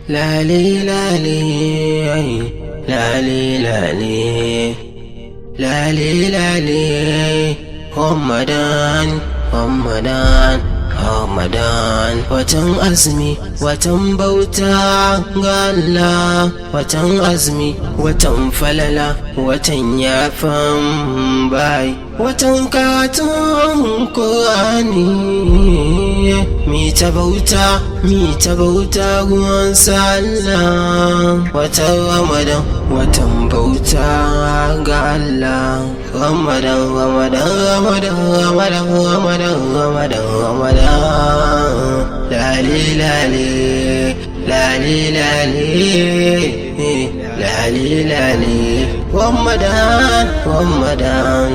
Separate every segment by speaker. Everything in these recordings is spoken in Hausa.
Speaker 1: lale lale lale lale lale lale Ramadan Ramadan Ramadan watan azumi watan bauta ga Allah watan azumi watan falala watan yafan bai watan karatun Qur'ani mi ta bauta ruwan sallah watan Ramadan watan bauta ga Allah Ramadan Ramadan Ramadan Ramadan Ramadan Ramadan Ramadan lale lale lale lale lale lale Ramadan Ramadan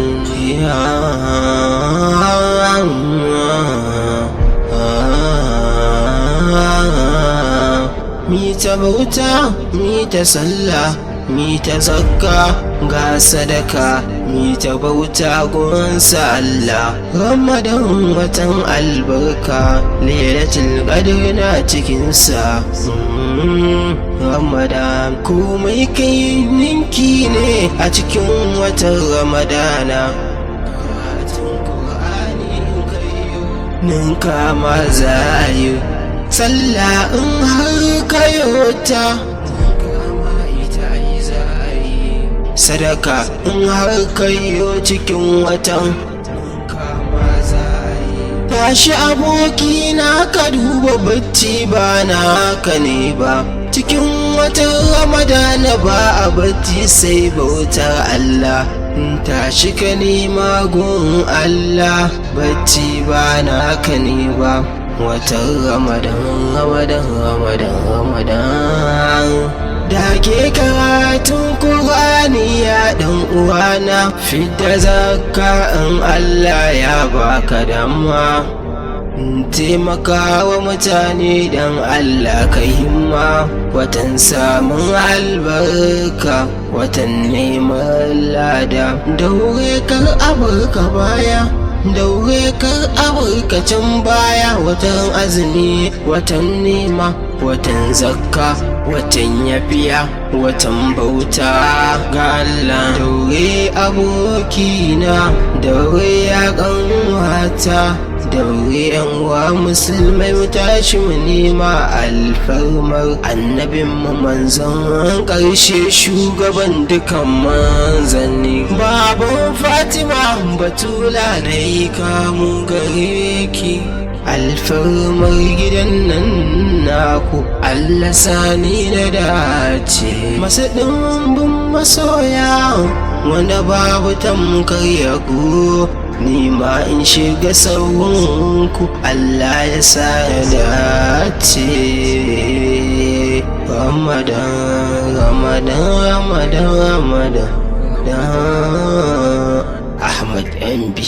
Speaker 1: mi ta bauta mi ta sallah mi ta zakka ga sadaka mi ta bauta gunsa Allah Ramadan watan albarka lailatul qadr na cikinsa Ramadan komai kai ninki ne a cikin watan Ramadana karatun Qur'ani ninka ma zayi sallah in har kayota sadaka in har kayo cikin watan tashi abokina ka duba bacci ba naka ne ba cikin watan Ramadana ba a bacci sai bautar Allah tashi ka nema gun Allah bacci ba naka ne ba watan Ramadan Ramadan Ramadan Ramadan da ke karatun Qur'ani ya dan uwana fidda zakka in Allah ya baka dama taimaka wa mutane dan Allah ka himma watan samun albarka watan neman lada daure kar abarka baya daure kar abarkacin baya watan azumi watan nema watan zakka watan yafiya watan bauta ga Allah daure abokina daure ya kanwata daure yan uwa musulmai mu tashi mu nema alfarmar annabin mu manzon karshe shugaban dukan manzanni baban Fatima Batula na yi kamu gare ki alfarmar gidan nan naku Allah sani na dace masu ɗimbin masoya wanda babu tamkar yago ni ma in shiga sauranku Allah ya sa dace Ramadan Ramadan Ramadan Ramadan Ahmad MB